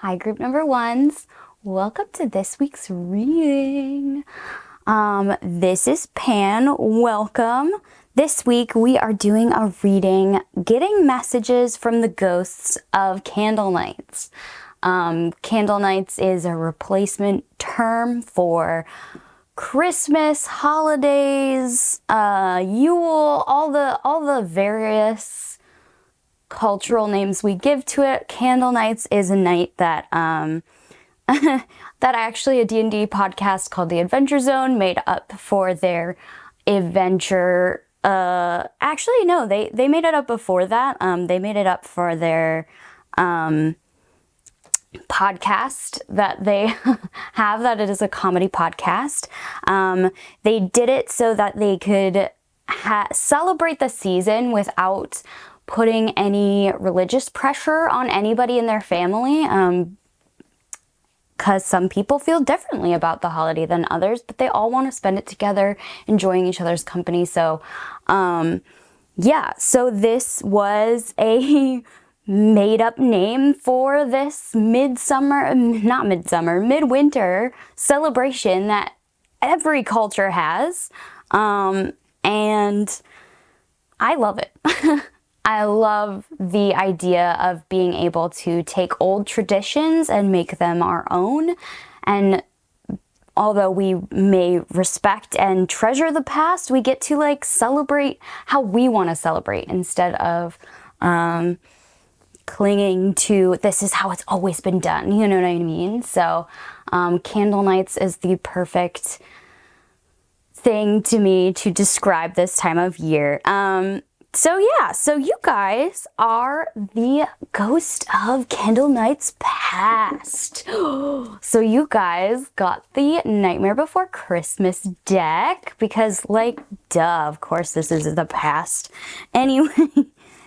Hi, group number ones. Welcome to this week's reading. This is Pan. Welcome. This week we are doing a reading, Getting Messages from the Ghosts of Candle Nights. Candle Nights is a replacement term for Christmas, holidays, Yule, all the various cultural names we give to it. Candle Nights is a night that that actually a D&D podcast called The Adventure Zone made up for their adventure. Actually, no, they made it up before that. They made it up for their podcast that they have, that it is a comedy podcast. They did it so that they could celebrate the season without putting any religious pressure on anybody in their family, because some people feel differently about the holiday than others, but they all want to spend it together, enjoying each other's company. So, yeah, so this was a made-up name for this midwinter celebration that every culture has, and I love it. I love the idea of being able to take old traditions and make them our own. And although we may respect and treasure the past, we get to celebrate how we want to celebrate instead of clinging to this is how it's always been done. You know what I mean? So Candle Nights is the perfect thing to me to describe this time of year. So you guys are the ghost of Candle Nights past. So you guys got the Nightmare Before Christmas deck because, duh, of course this is the past. Anyway,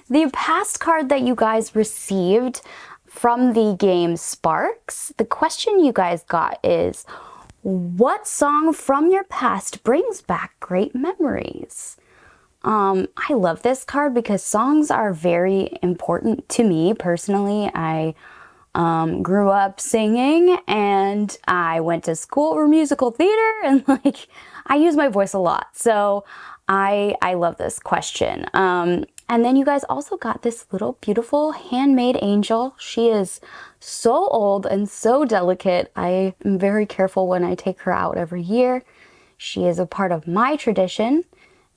the past card that you guys received from the game Sparks, the question you guys got is, what song from your past brings back great memories? I love this card because songs are very important to me personally. I grew up singing and I went to school for musical theater, and I use my voice a lot. So I love this question. And then you guys also got this little beautiful handmade angel. She is so old and so delicate. I am very careful when I take her out every year. She is a part of my tradition.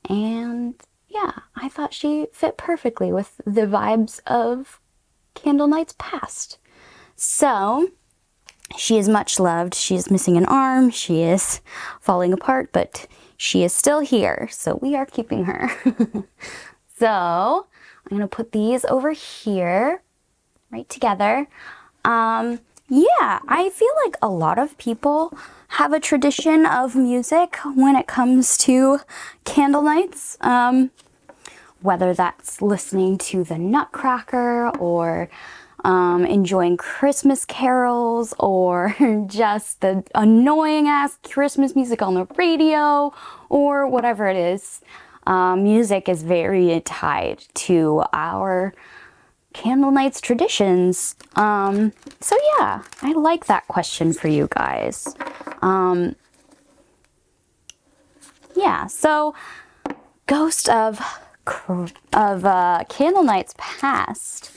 And yeah, I thought she fit perfectly with the vibes of Candle Nights past. So she is much loved. She is missing an arm. She is falling apart, but she is still here. So we are keeping her. So I'm going to put these over here right together. Yeah, I feel like a lot of people have a tradition of music when it comes to Candle Nights. Whether that's listening to the Nutcracker or enjoying Christmas carols or just the annoying ass Christmas music on the radio or whatever it is. Music is very tied to our Candle Nights traditions. So yeah, I like that question for you guys. Yeah, so Ghost of Candle Nights past,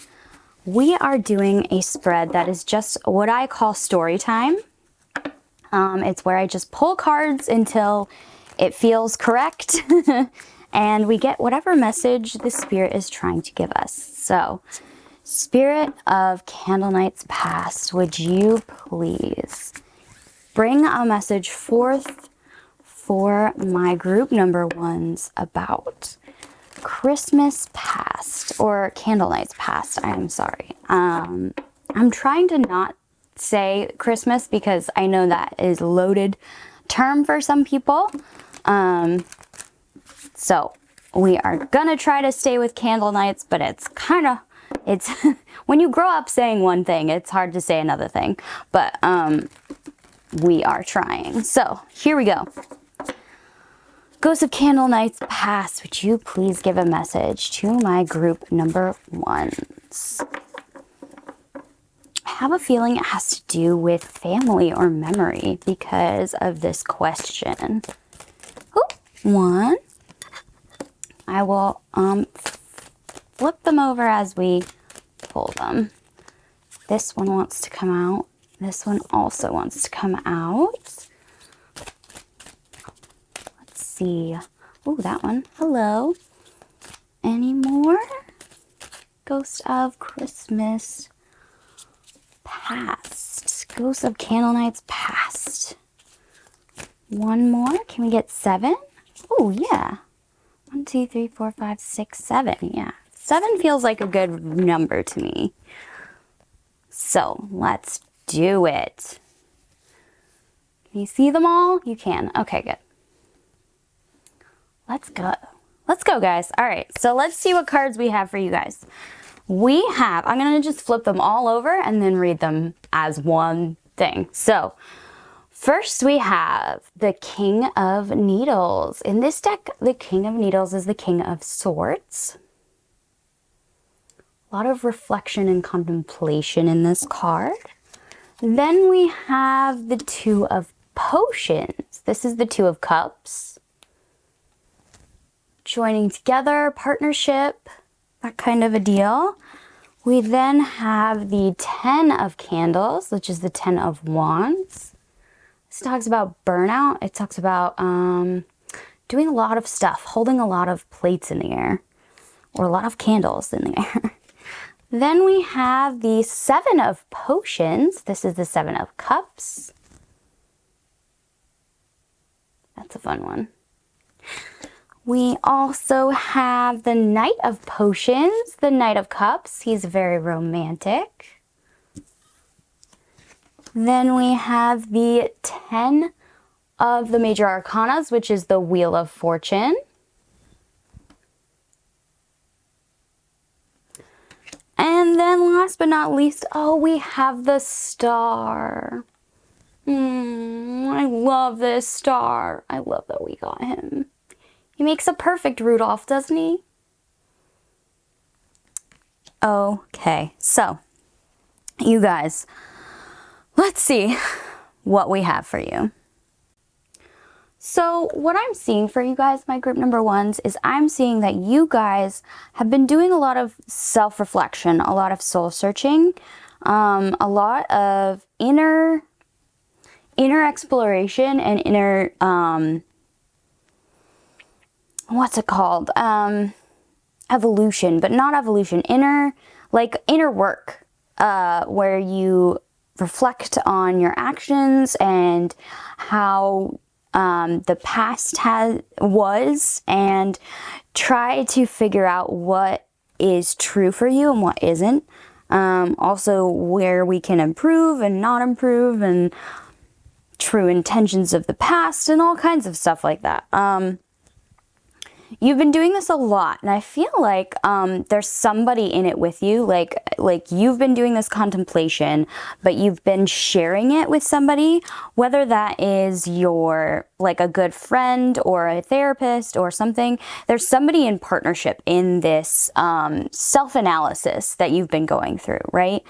we are doing a spread that is just what I call story time. It's where I just pull cards until it feels correct and we get whatever message the spirit is trying to give us. So, Spirit of Candle Nights past, would you please bring a message forth for my group number ones about Christmas past, or Candle Nights past, I'm sorry. I'm trying to not say Christmas because I know that is a loaded term for some people. So we are gonna try to stay with Candle Nights, but it's when you grow up saying one thing, it's hard to say another thing, but we are trying. So here we go. Ghost of Candle Nights past, would you please give a message to my group number ones? have a feeling it has to do with family or memory because of this question. Oh, one. I will flip them over as we pull them. This one wants to come out. This one also wants to come out. Let's see. Oh, that one. Hello. Any more? Ghost of Christmas Past. Ghost of Candle Nights Past. One more. Can we get 7? Oh, yeah. 1, 2, 3, 4, 5, 6, 7. Yeah. 7 feels like a good number to me. So let's do it. Can you see them all? You can. Okay, good. Let's go. Let's go, guys. All right. So let's see what cards we have for you guys. We have, I'm going to just flip them all over and then read them as one thing. So first we have the King of Needles. In this deck, the King of Needles is the King of Swords. A lot of reflection and contemplation in this card. Then we have the Two of Potions. This is the Two of Cups. Joining together, partnership, that kind of a deal. We then have the 10 of Candles, which is the 10 of Wands. This talks about burnout. It talks about doing a lot of stuff, holding a lot of plates in the air, or a lot of candles in the air. Then we have the 7 of Potions. This is the 7 of Cups. That's a fun one. We also have the Knight of Potions, the Knight of Cups. He's very romantic. Then we have the 10 of the Major Arcanas, which is the Wheel of Fortune. And then last but not least, oh, we have the Star. I love this Star. I love that we got him. He makes a perfect Rudolph, doesn't he? Okay, so you guys, let's see what we have for you. So what I'm seeing for you guys, my group number ones, is I'm seeing that you guys have been doing a lot of self-reflection, a lot of soul searching, a lot of inner exploration and inner, what's it called? Evolution, but not evolution, inner work, where you reflect on your actions and how the past was, and try to figure out what is true for you and what isn't. Also where we can improve and not improve, and true intentions of the past and all kinds of stuff like that. You've been doing this a lot, and I feel like there's somebody in it with you, like you've been doing this contemplation, but you've been sharing it with somebody, whether that is like a good friend or a therapist or something. There's somebody in partnership in this self-analysis that you've been going through, right?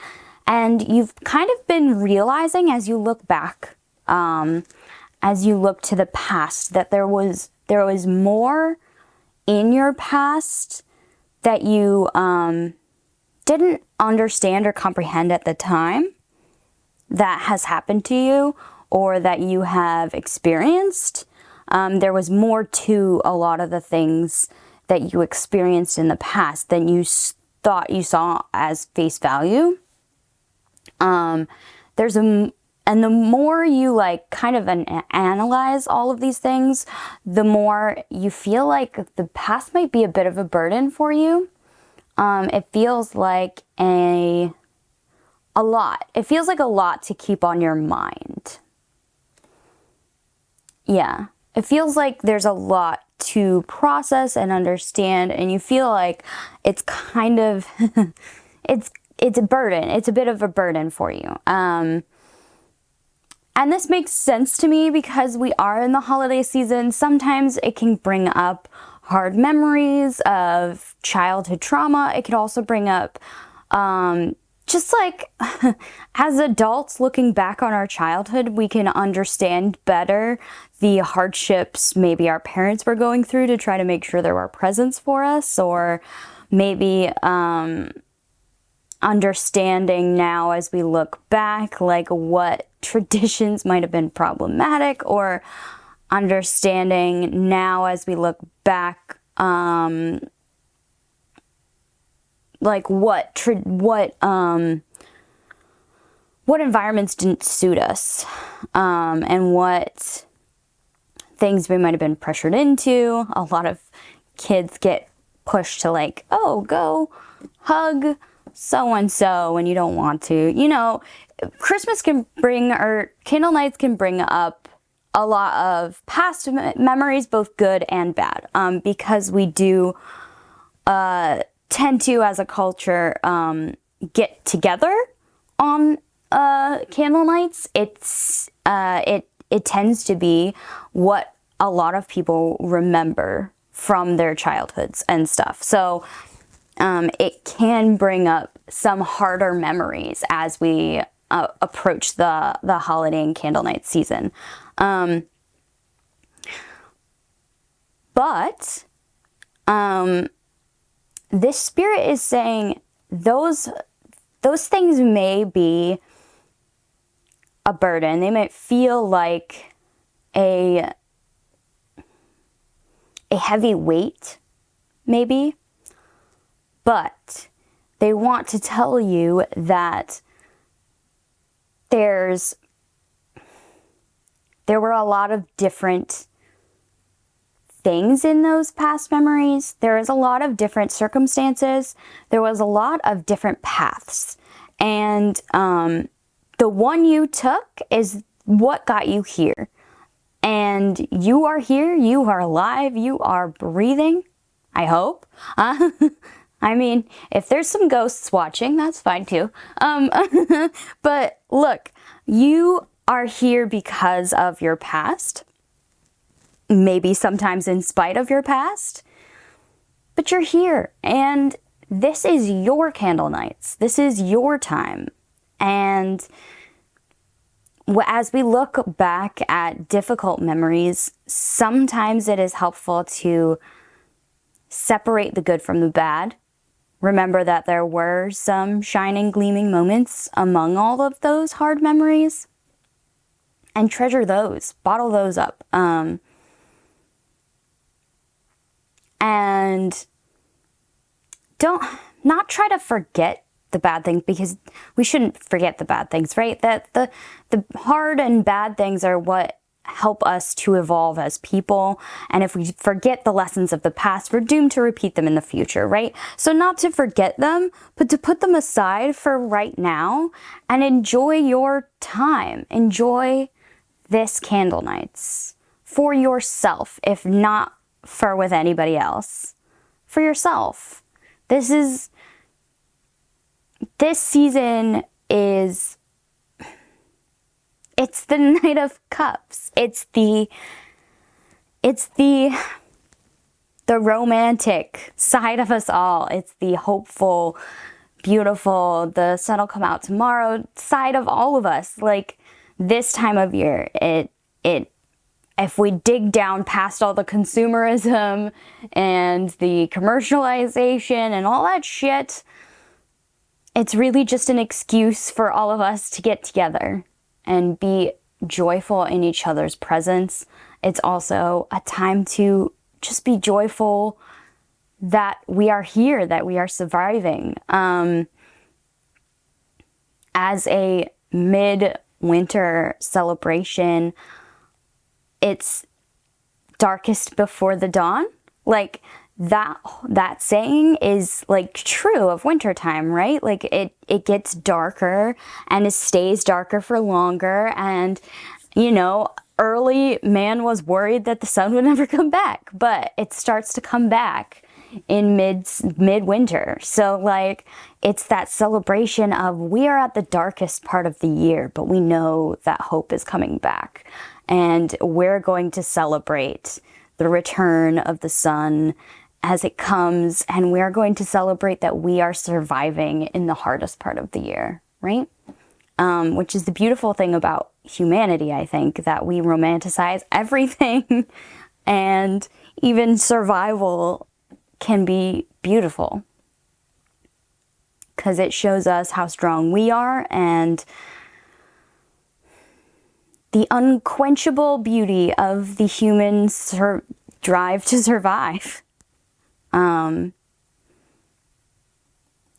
And you've kind of been realizing as you look back, as you look to the past, that there was more in your past that you didn't understand or comprehend at the time that has happened to you or that you have experienced. There was more to a lot of the things that you experienced in the past than you thought you saw as face value. And the more you kind of analyze all of these things, the more you feel like the past might be a bit of a burden for you. It feels like a lot. It feels like a lot to keep on your mind. Yeah. It feels like there's a lot to process and understand, and you feel like it's kind of, it's a burden. It's a bit of a burden for you. And this makes sense to me because we are in the holiday season. Sometimes it can bring up hard memories of childhood trauma. It could also bring up just like as adults looking back on our childhood, we can understand better the hardships maybe our parents were going through to try to make sure there were presents for us, or maybe understanding now as we look back, like what traditions might have been problematic, or understanding now as we look back, like what environments didn't suit us, and what things we might have been pressured into. A lot of kids get pushed to like, oh, go hug so-and-so when you don't want to. You know, Christmas can bring, or candle nights can bring up a lot of past memories, both good and bad, because we do tend to, as a culture, get together on candle nights. It tends to be what a lot of people remember from their childhoods and stuff. So it can bring up some harder memories as we approach the holiday and candle night season. But this spirit is saying those things may be a burden. They might feel like a heavy weight, maybe. But they want to tell you that there were a lot of different things in those past memories. There is a lot of different circumstances. There was a lot of different paths. And the one you took is what got you here. And you are here. You are alive. You are breathing. I hope. I mean, if there's some ghosts watching, that's fine too. But look, you are here because of your past. Maybe sometimes in spite of your past. But you're here. And this is your candle nights. This is your time. And as we look back at difficult memories, sometimes it is helpful to separate the good from the bad. Remember that there were some shining, gleaming moments among all of those hard memories. And treasure those. Bottle those up. And not try to forget the bad things, because we shouldn't forget the bad things, right? That the hard and bad things are what help us to evolve as people. And if we forget the lessons of the past, we're doomed to repeat them in the future, right? So not to forget them, but to put them aside for right now and enjoy your time. Enjoy this candle nights for yourself, if not for with anybody else. For yourself. This season is, it's the Knight of Cups. It's the romantic side of us all. It's the hopeful, beautiful, the sun will come out tomorrow side of all of us. Like this time of year, if we dig down past all the consumerism and the commercialization and all that shit, it's really just an excuse for all of us to get together and be joyful in each other's presence. It's also a time to just be joyful that we are here, that we are surviving. As a mid-winter celebration, it's darkest before the dawn. Like that saying is like true of wintertime, right? Like it gets darker and it stays darker for longer. And, you know, early man was worried that the sun would never come back, but it starts to come back in midwinter. So like it's that celebration of we are at the darkest part of the year, but we know that hope is coming back. And we're going to celebrate the return of the sun as it comes, and we're going to celebrate that we are surviving in the hardest part of the year, right? Which is the beautiful thing about humanity, I think, that we romanticize everything and even survival can be beautiful because it shows us how strong we are and the unquenchable beauty of the human drive to survive.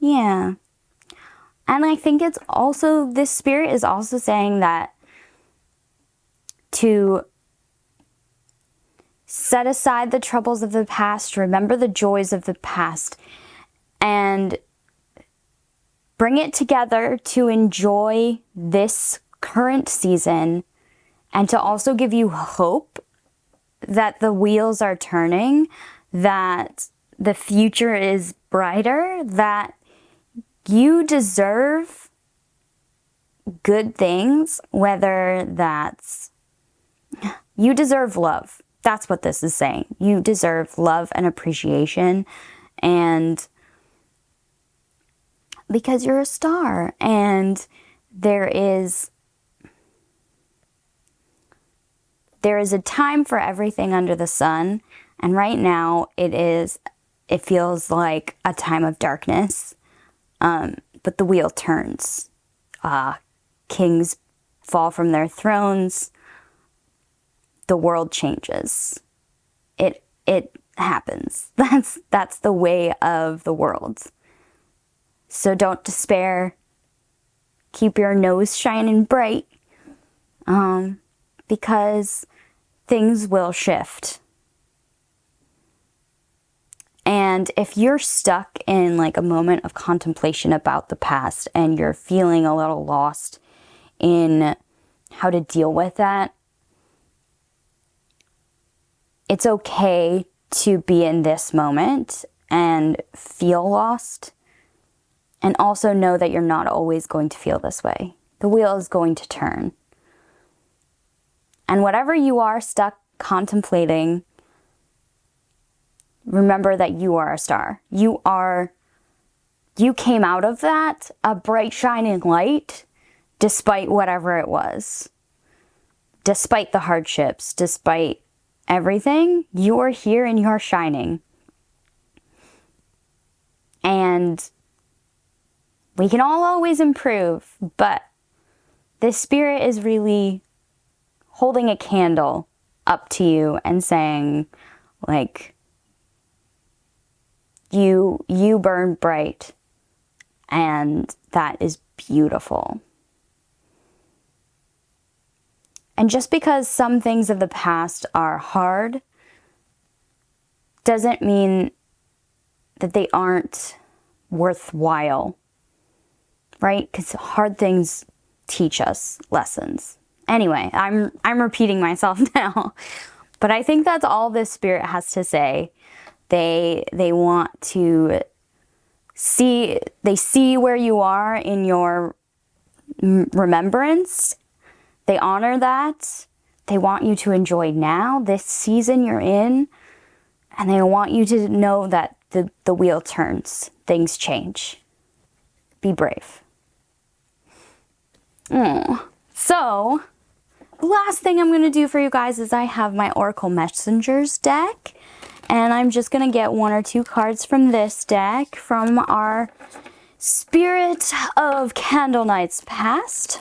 Yeah. And I think it's also, this spirit is also saying that to set aside the troubles of the past, remember the joys of the past, and bring it together to enjoy this current season, and to also give you hope that the wheels are turning, that the future is brighter, that you deserve good things, whether that's, you deserve love. That's what this is saying. You deserve love and appreciation, and because you're a star, and there is a time for everything under the sun, and right now it feels like a time of darkness. But the wheel turns. Kings fall from their thrones. The world changes. It happens. That's the way of the world. So don't despair. Keep your nose shining bright. Because things will shift. And if you're stuck in like a moment of contemplation about the past and you're feeling a little lost in how to deal with that, it's okay to be in this moment and feel lost, and also know that you're not always going to feel this way. The wheel is going to turn. And whatever you are stuck contemplating, remember that you are a star. You came out of that a bright shining light, despite whatever it was. Despite the hardships, despite everything, you are here and you're shining. And we can all always improve, but this spirit is really holding a candle up to you and saying, like, you burn bright, and that is beautiful. And just because some things of the past are hard doesn't mean that they aren't worthwhile, right? Because hard things teach us lessons. Anyway, I'm repeating myself now, but I think that's all this spirit has to say. They want to see where you are in your remembrance. They honor that. They want you to enjoy now, this season you're in, and they want you to know that the wheel turns, things change. Be brave. So, the last thing I'm going to do for you guys is I have my Oracle Messengers deck. And I'm just going to get one or two cards from this deck from our Spirit of Candle Nights Past.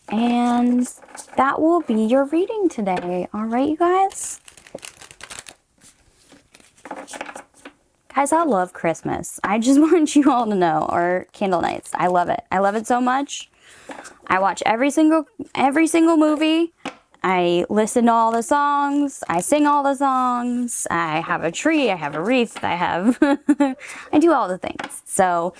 And that will be your reading today. All right, you guys? Guys, I love Christmas. I just want you all to know, or candle nights. I love it. I love it so much. I watch every single movie. I listen to all the songs. I sing all the songs. I have a tree. I have a wreath. I do all the things. So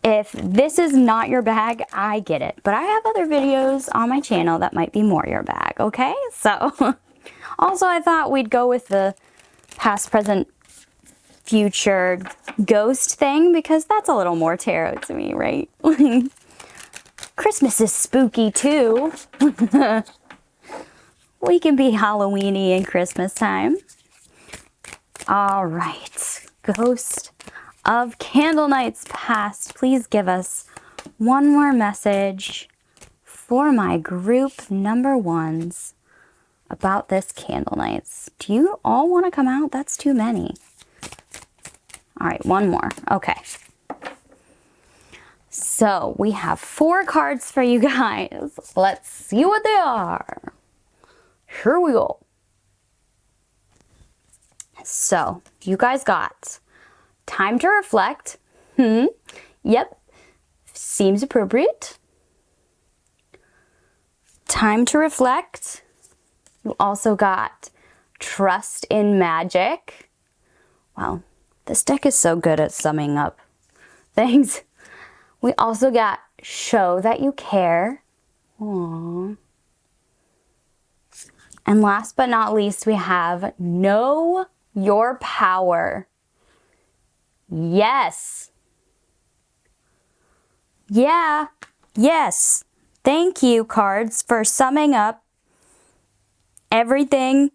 if this is not your bag, I get it. But I have other videos on my channel that might be more your bag, okay? So also I thought we'd go with the past, present, future ghost thing because that's a little more tarot to me, right? Christmas is spooky too. We can be Halloweeny in Christmas time. All right. Ghost of Candle Nights Past, please give us one more message for my group number ones about this Candle Nights. Do you all want to come out? That's too many. All right, one more. Okay. So we have 4 cards for you guys. Let's see what they are. Here we go. So you guys got time to reflect. Yep. Seems appropriate. Time to reflect. You also got trust in magic. Wow, this deck is so good at summing up things. We also got show that you care. Aww. And last but not least, we have know your power. Yes. Yeah. Yes. Thank you, cards, for summing up everything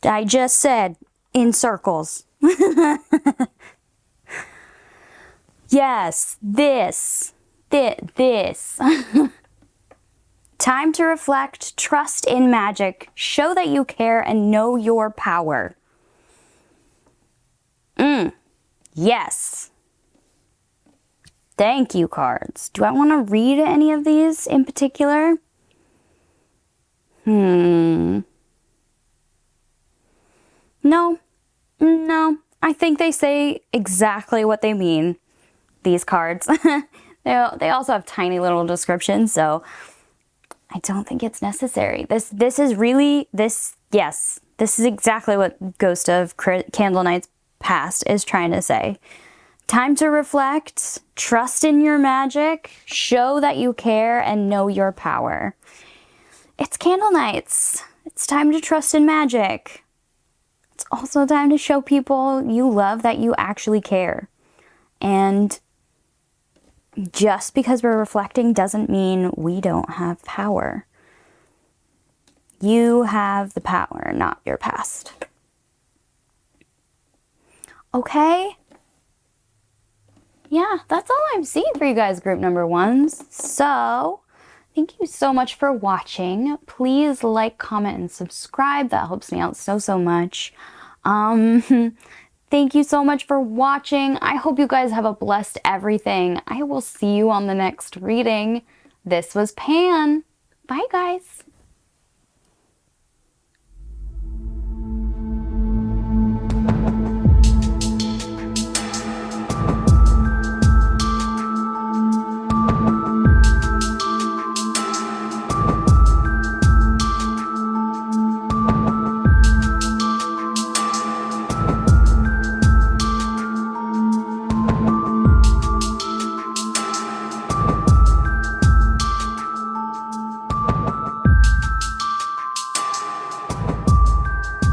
I just said in circles. Yes, this. Time to reflect, trust in magic, show that you care, and know your power. Yes. Thank you, cards. Do I want to read any of these in particular? No. I think they say exactly what they mean, these cards. They also have tiny little descriptions, so I don't think it's necessary. This is exactly what Ghost of Candle Nights Past is trying to say. Time to reflect, trust in your magic, show that you care, and know your power. It's Candle Nights. It's time to trust in magic. It's also time to show people you love that you actually care. And just because we're reflecting doesn't mean we don't have power. You have the power, not your past. Okay? Yeah, that's all I'm seeing for you guys, group number ones. So, thank you so much for watching. Please like, comment, and subscribe. That helps me out so much. Thank you so much for watching. I hope you guys have a blessed everything. I will see you on the next reading. This was Pan. Bye, guys.